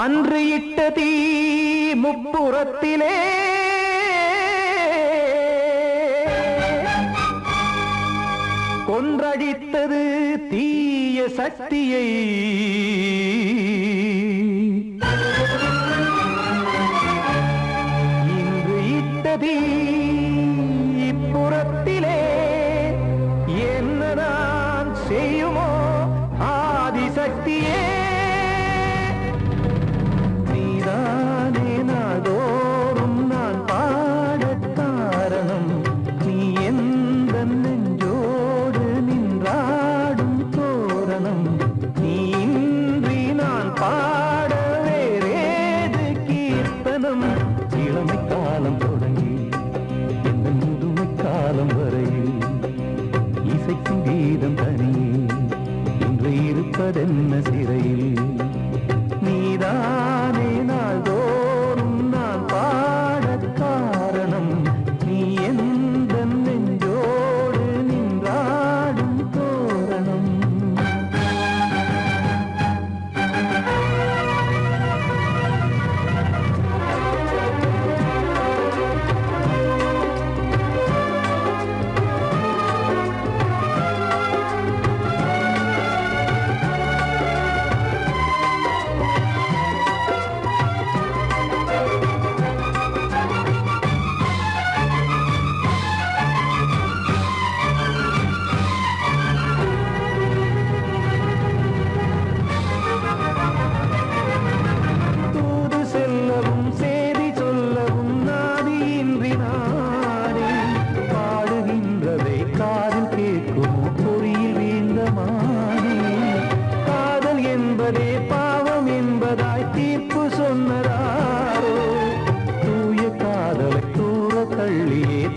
அன்று இட்ட தீ முப்புறத்திலே கொன்றடித்தது தீய சக்தியை இன்று இட்ட தீ இப்புறத்திலே என்னதான் செய்யுமோ ஆதிசக்தியே நாள்தோறும் நான் பாட காரணம் நீ எந்த நெஞ்சோடு நின்றாடும் தோரணம் நீ இன்றி நான் பாட வேறேது கீர்த்தனம் இளமை காலம் தொடங்கி எந்த முதுமை காலம் வரையில் இசைக்கும் கீதம் தனியே இன்று இருப்பதென்ன சிறையில் நீதானே நாள்தோறும் நான் பாடக் காரணம் நீ எந்த நெஞ்சோடு நின்றாடும் தோரணம்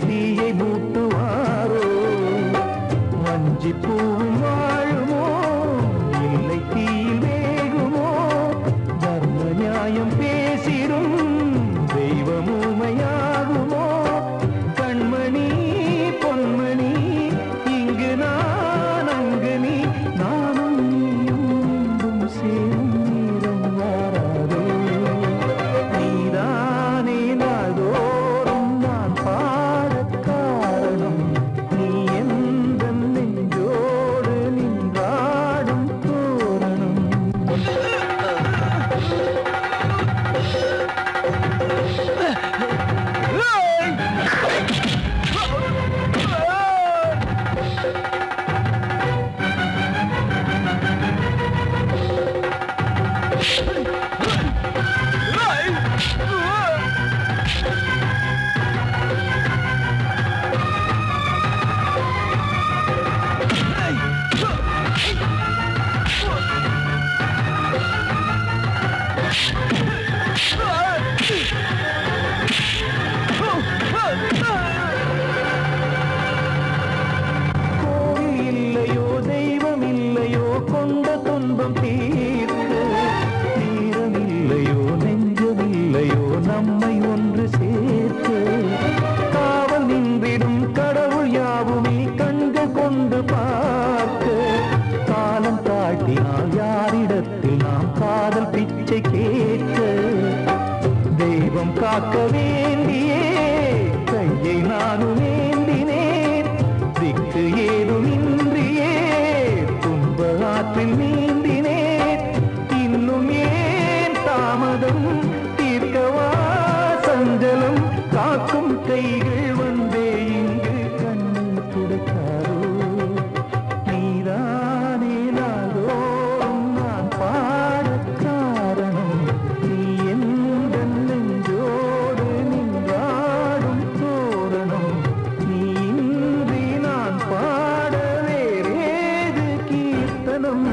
தீயை மூட்டுவாரோ வஞ்சி பூவும் வாழுமோ இல்லை தீயில் வேகுமோ தர்ம நியாயம் பேசிடும் தெய்வம் ஊமையாகுமோ கண்மணி பொன்மணி இங்கு நான் அங்கு நீ நானும் நீயும் மீண்டும் சேரும் நேரம் வாராதோ நீதானே நாள்தோறும் நான் பாடக் காரணம் நீ எந்த நெஞ்சோடு நின்றாடும் தோரணம் கோவில் இல்லையோ தெய்வம் இல்லையோ கொண்ட துன்பம் தீர்க்க நேரம் இல்லையோ நெஞ்சம் இல்லையோ நம்மை ஒன்று சேர்க்க காவல் நின்றிடும் கடவுள் யாவுமே கண்கள் கொண்டு பார்க்க காலம் தாட்டினால் யாரிடத்தில் நாம் காதல் பிச்சை கேட்க தெய்வம் காக்க வேண்டியே கையை நானும் ஏந்தினேன் திக்கு ஏதும் இன்றியே துன்ப ஆற்றில் நீந்தினேன் இன்னும் ஏன் தாமதம் தீர்க்கவா சஞ்சலம் காக்கும் கைகள் வந்தே இங்கு கண்ணீர் துடைக்காரோ நீதானே நாள்தோறும் நான் பாடக் காரணம் நீ எந்த நெஞ்சோடு நின்றாடும் தோரணம் நீ இன்றி நான் பாட வேறேது கீர்த்தனம்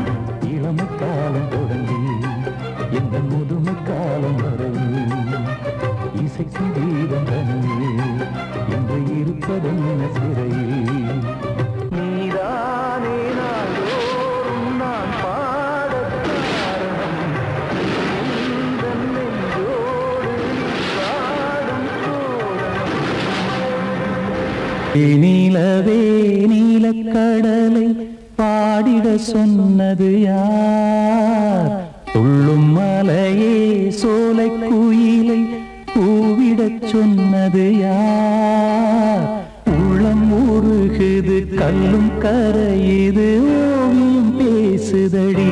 இளமை காலம் தொடங்கி எந்த முதுமை காலம் வரையில் இசைக்கு வீதம் தனியே என்று இருப்பதென்ன சிறையில் நீதானே நாள்தோறும் நான் பாடக் காரணம் எந்த நெஞ்சோடு நின்றாடும் தோரணம் நீலவே நீலக்கடலை பாடிட சொன்னது யார் துள்ளும் மலையே சோலை குயிலை பூவிடச் சொன்னது யார் உள்ளம் உருகுது கல்லும் கரையுது ஓவியம் பேசுதடி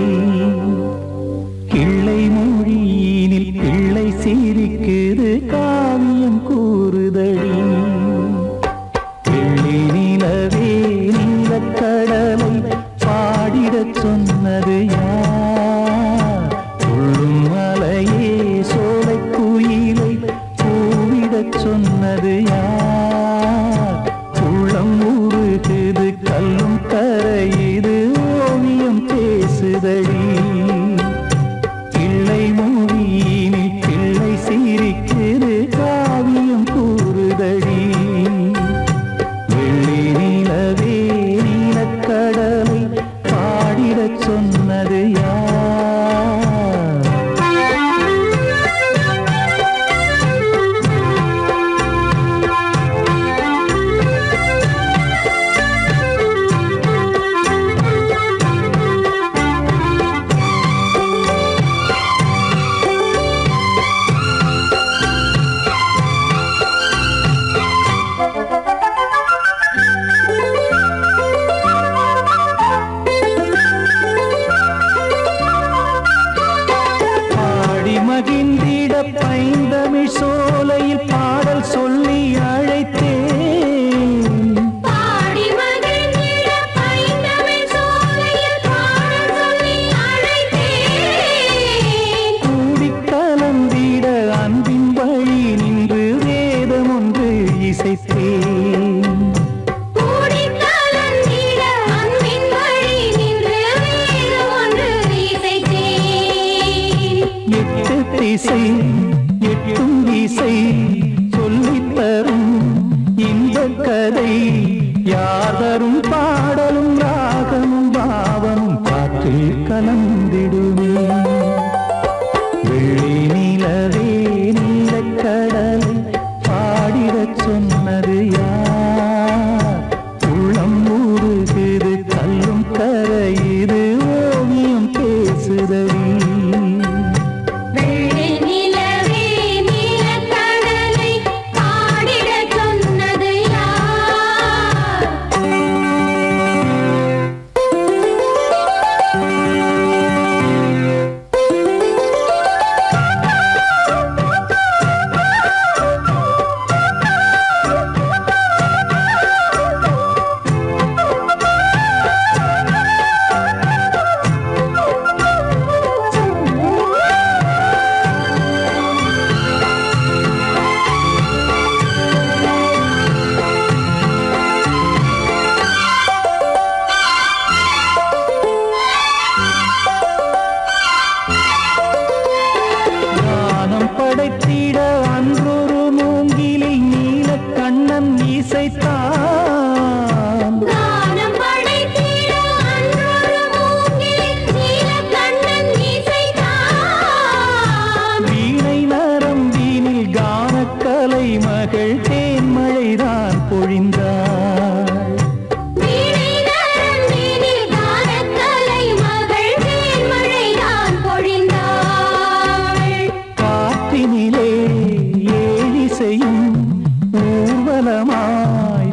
கிள்ளை மொழியினில் பிள்ளை சிரிக்குது காவியம் கூறுதடி வெள்ளி நிலவே நீலக்கடலை பாடிடச் சொன்னது யார் துள்ளும் மலையே சோலை குயிலை பூவிடச் சொன்னது யார் உள்ளம் உருகுது கல்லும் கரையுது கதை யாதரும் பாடலும் ராகமும் பாவமும் காற்றில் கலந்திடுமே வெள்ளி நிலவே நீலக்கடலை பாடிடச் சொன்னது யார் உள்ளம் ஊறுகிறது கல்லும் கரையுது ஓவியம் பேசுதடி படைத்திட அன்றொரு மூங்கிலில் நீலக்கண்ணன் இசைத்தான் வீணை நரம்பினில் கானக்கலை மகள் தேன்மழைதான் பொழிந்தாள் ஊர்வலமாய்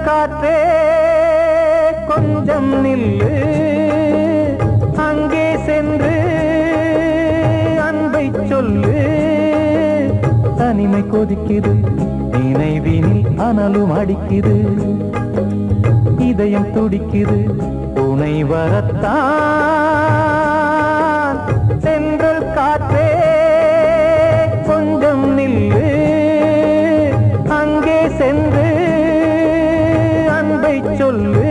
காற்றே கொஞ்சம் நில்லு, அங்கே சென்று அன்பை சொல்லு. தனிமை கொதிக்குது, நினைவினில் அனலும் அடிக்குது, இதயம் துடிக்குது, துணை வரத்தான். சென்றல் காற்றே கொஞ்சம் நில்லு, அங்கே சென்று சொல்லு.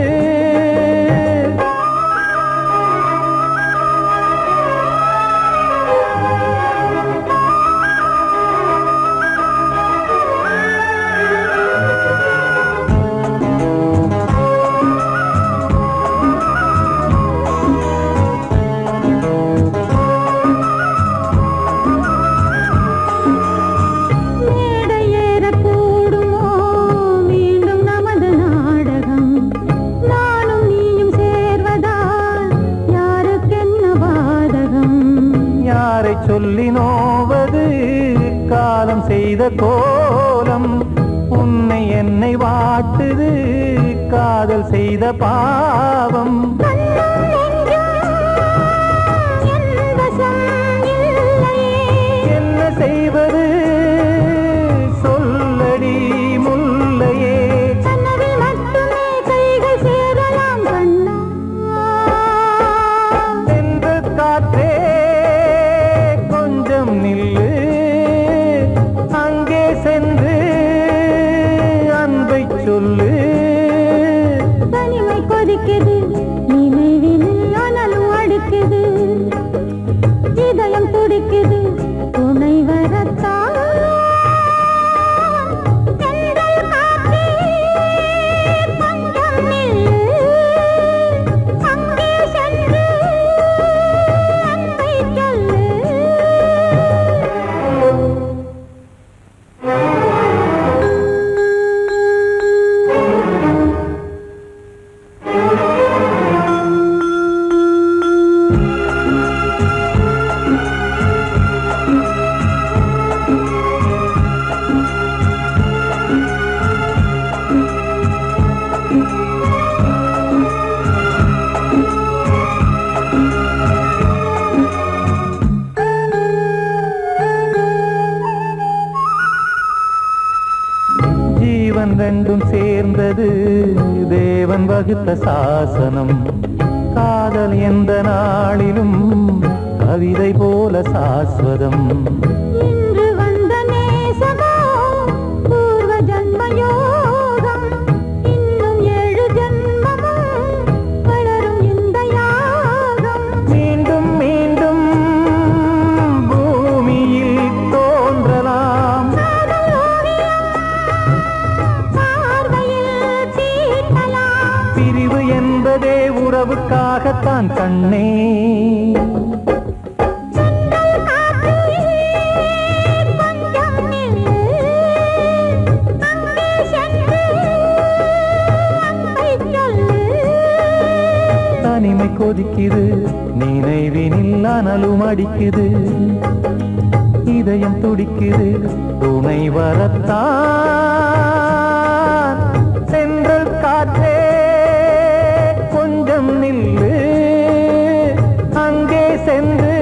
சொல்லி நோவது காலம் செய்த கோலம், உன்னை என்னை வாட்டுது காதல் செய்த பாவம். என்ன செய்வது சொல்லடி முல்லையே, சென்று காற்றே நில்லு, அங்கே சென்று அன்பை சொல்லு. தனிமை கொதிக்குது, நினைவினில் அனலும் அடிக்குது, இதயம் துடிக்குது, துணை வரத்தான். ஜீவன் ரெண்டும் சேர்ந்தது தேவன் வகுத்த சாசனம். காதல் எந்த நாளிலும் கவிதை போல சாஸ்வதம். இன்று வந்த நேசமோ பூர்வ ஜன்ம யோகம், இன்னும் 7 ஜன்மமும் வளரும் இந்த யாகம். மீண்டும் மீண்டும் பூமியில் தோன்றலாம், பிரிவு என்பதே உறவுக்காகத்தான் கண்ணே. தனிமை கொதிக்குது, நினைவினில் அனலும் அடிக்குது, இதயம் துடிக்குது, துணை வரத்தான். சென்றல் காற்றே கொஞ்சம் நில்லு, அங்கே சென்று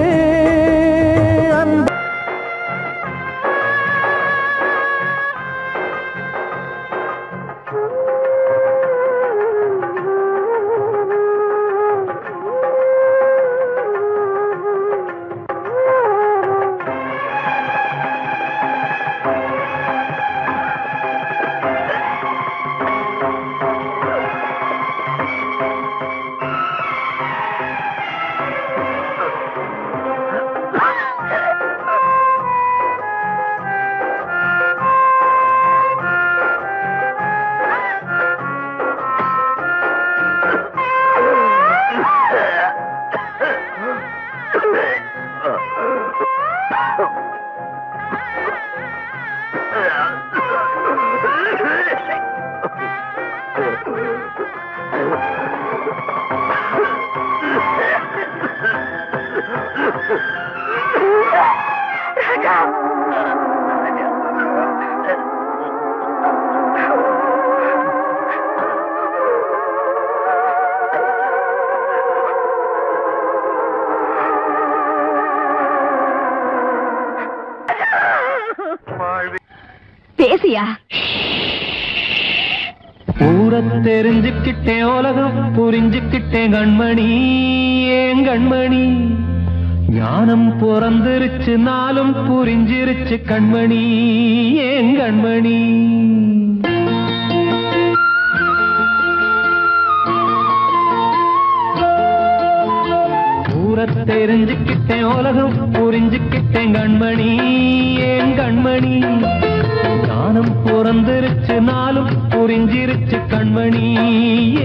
பேசியா? ஊரை தெரிஞ்சுக்கிட்டேன், உலகம் புரிஞ்சுக்கிட்டேன் கண்மணி, ஏன் கண்மணி. ஞானம் பிறந்திருச்சு, நாளும் புரிஞ்சிருச்சு கண்மணி, ஏன் கண்மணி. ஊரை தெரிஞ்சுக்கிட்டேன், உலகம் புரிஞ்சுக்கிட்டேன் கண்மணி, ஏன் கண்மணி. ஞானம் பிறந்திருச்சு, நாளும் புரிஞ்சிருச்சு கண்மணி,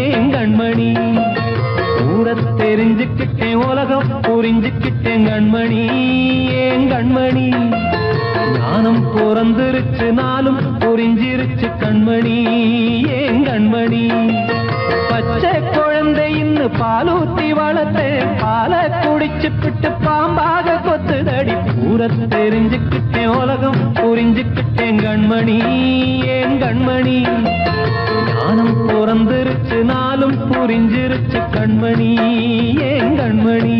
ஏன் கண்மணி. ஊரை தெரிஞ்சுக்கிட்டேன், உலகம் புரிஞ்சுக்கிட்டேன் கண்மணி, ஏன் கண்மணி. ஞானம் பிறந்திருச்சு, நாளும் புரிஞ்சிருச்சு கண்மணி, ஏன் கண்மணி. பச்சை குழந்தைன்னு பாலூத்தி வளர்த்தேன், பாலை குடிச்சுப்பிட்டு பாம்பாக கொத்துதடி. ஊரை தெரிஞ்சுக்கிட்டேன், உலகம் புரிஞ்சுக்கிட்டேன் கண்மணி, ஏன் கண்மணி. ஞானம் பிறந்திருச்சு, நாளும் புரிஞ்சிருச்சு கண்மணி, ஏன் கண்மணி.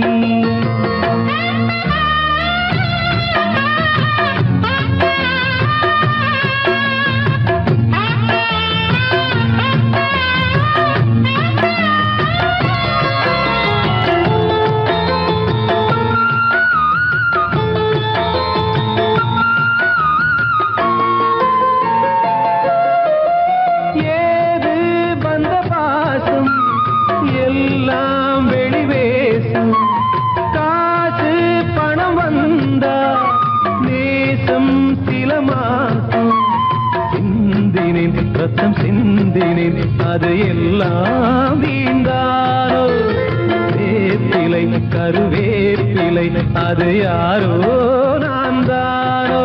ரத்தம் சிந்தினேன், அது எல்லாம் வீந்தாரோ. வேப்பிலை கருவேப்பிலை, அது யாரோ நான் தானோ.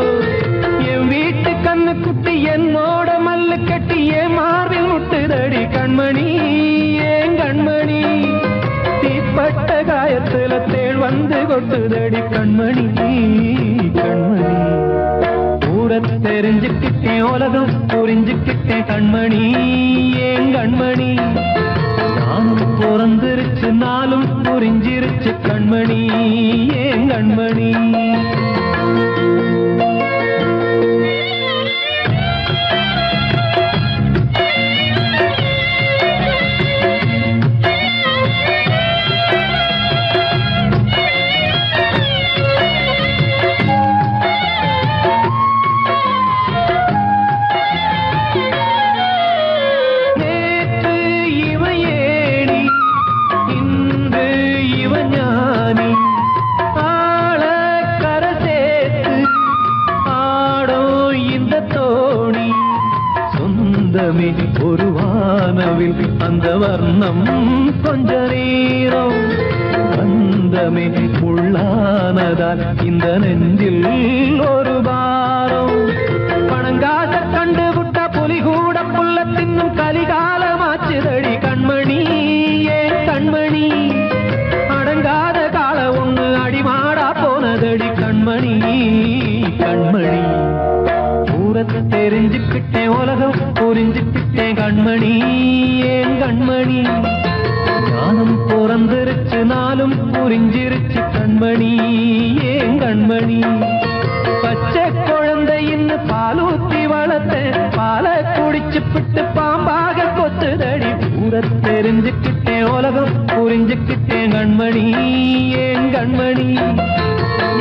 என் வீட்டு கண்ணு குட்டி என்னோட மல்லு கட்டி என் மார்பில் முட்டுதடி கண்மணி, ஏன் கண்மணி. தீப்பட்ட காயத்துல தேள் வந்து கொட்டுதடி கண்மணி, கண்மணி. ஊரை தெரிஞ்சுக்கிட்டேன், உலகம் புரிஞ்சுக்கிட்டேன் கண்மணி, ஏன் கண்மணி. ஞானம் பிறந்திருச்சு, நாளும் புரிஞ்சிருச்சு கண்மணி, ஏன் கண்மணி. ஒரு வானவில் அந்த வர்ணம் கொஞ்ச நேரம் வந்தமே உள்ளானதால் இந்த நெஞ்சில் ஒரு பாரம். பணங்காச கண்டு விட்ட புலி கூட புல்ல தின்னும் கலிகாலமாச்சுதடி கண்மணி, ஏன் கண்மணி. அடங்காத கால ஒண்ணு அடிமாடா போனதடி கண்மணி, கண்மணி. ஊரை தெரிஞ்சுக்கிட்டேன், உலகம் புரிஞ்சுக்கிட்டேன் கண்மணி, ஏன் கண்மணி. ஞானம் பிறந்திருச்சு, நாளும் புரிஞ்சிருச்சு கண்மணி, ஏன் கண்மணி. பச்சை குழந்தைன்னு பாலூத்தி வளர்த்தேன், பாலை குடிச்சுப்பிட்டு பாம்பாக கொத்துதடி. ஊரை தெரிஞ்சுக்கிட்டேன், உலகம் புரிஞ்சுக்கிட்டேன் கண்மணி, ஏன் கண்மணி.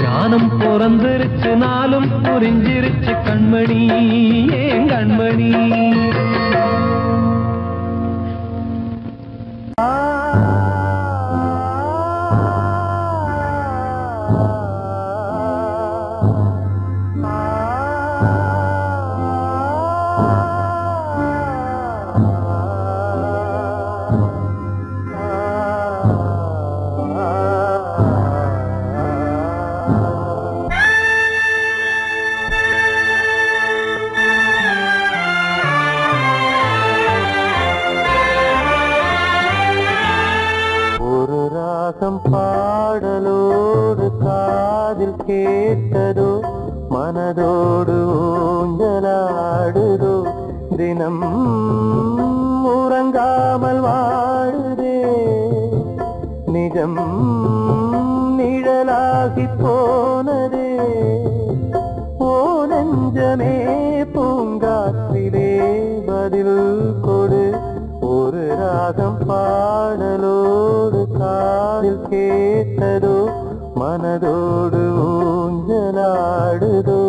ஞானம் பிறந்திருச்சு, நாளும் புரிஞ்சிருச்சு கண்மணி, ஏன் கண்மணி. கேட்டதோ மனதோடு ஊஞ்சலாடுதோ தினம் உறங்காமல் வாழுதே நிஜம் நிழலாகி போனதே ஓ நெஞ்சமே பூங்காற்றிலே பதில் கொடு ஒரு ராகம் பாடலோடு காதில் கேட்டதோ மனதோடு ஊஞ்சலாடுதோ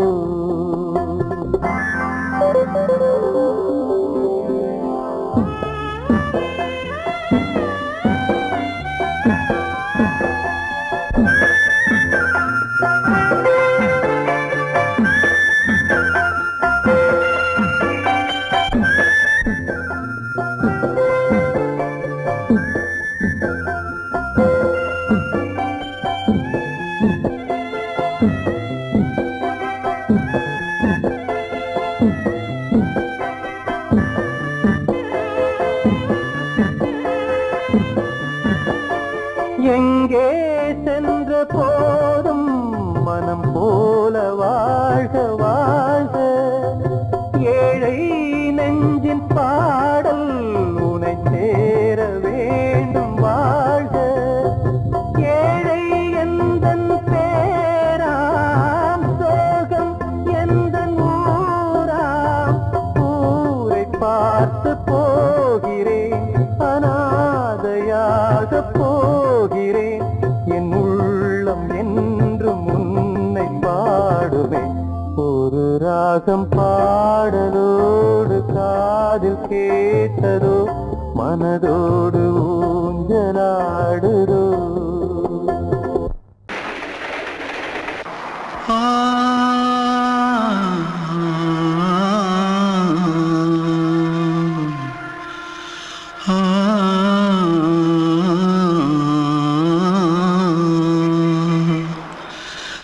எங்கே சென்ற போதும் மனம் போல வாழ்க வாழ்க ஏழை நெஞ்சின் பாடல் உனை சேர வேண்டும் வாழ்க ஏழை எந்தன் பேராம் சோகம் எந்தன் ஊராம் ஊரை பார்த்து போகிறேன் அநாதையாக போகிறேன் என் உள்ளம் என்றும் உன்னை பாடுவேன் ஒரு ராகம் பாடலோடு காதில் கேட்டதோ மனதோடு ஊஞ்சலாடுதோ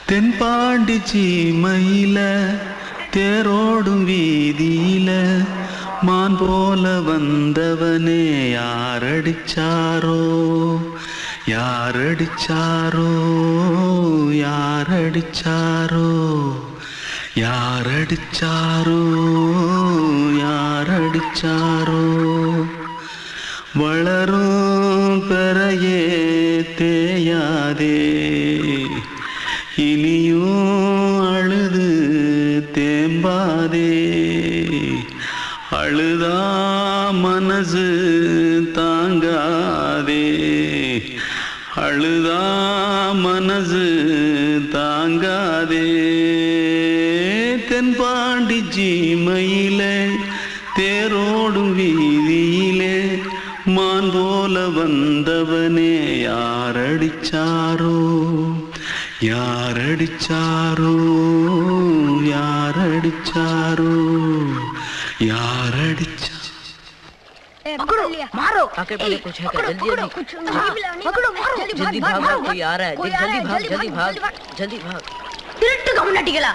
தென்பாண்டி சீமையில தேரோடும் வீதியில மான் போல வந்தவனே யாரடிச்சாரோ யாரடிச்சாரோ யாரடிச்சாரோ யாரடிச்சாரோ யாரடிச்சாரோ வளரும் பெறையே தேயாதே இனியும் அழுது தேம்பாதே அழுதா மனசு தாங்காதே அழுதா மனசு தாங்காதே தென்பாண்டி சீமையிலே தேரோடும் வீதியிலே மான் போல வந்தவனே யாரடிச்சாரோ யாரடிச்சாரோ யாரடிச்சாரோ यारडिचा पकड़ो मारो आके पहले कुछ है क्या जल्दी जल्दी पकड़ो मारो जल्दी भाग कोई आ रहा है जल्दी भाग திருட்டு கம்முனட்டிகளா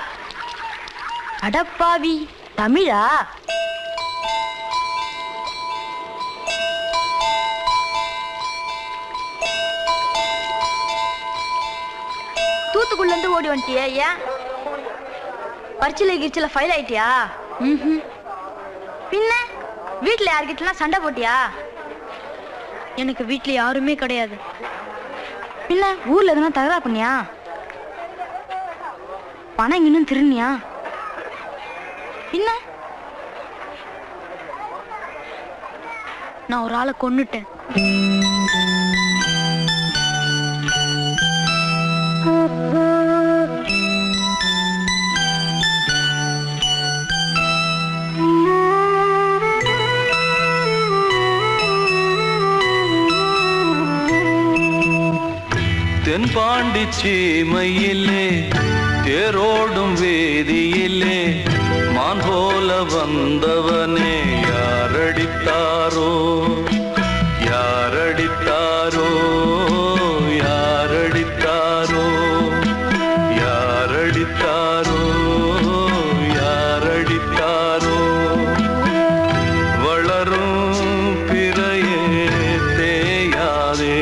அடப்பாவி தமிழா தூத்துக்குள்ள இருந்து ஓடி வந்துட்டியா ஏன் பரிச்சையில கிரிச்சில ஃபைல் ஆயிட்டியா பின்ன வீட்டுல யார்கிட்டலாம் சண்டை போட்டியா எனக்கு வீட்டுல யாருமே கிடையாது பின்ன ஊர்ல எதுனா தகராறு பண்ணியா பணம் இன்னும் திருநியா பின்ன நான் ஒரு ஆளை கொன்னுட்டேன் தென்பாண்டி சீமையிலே தேரோடும் வேதியிலே மான் போல வந்தவனே யாரடித்தாரோ யாரடித்தாரோ யாரடித்தாரோ யாரடித்தாரோ யாரடித்தாரோ வளரும் பிறையே தேயாதே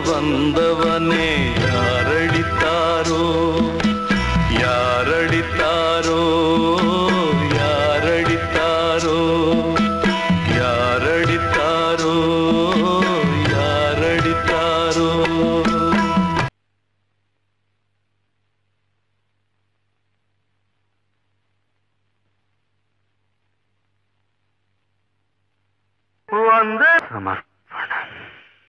வந்தவனே யாரடித்தாரோ யாரடித்தாரோ யாரடித்தாரோ யாரடித்தாரோ யாரடித்தாரோ நமஸ்தே.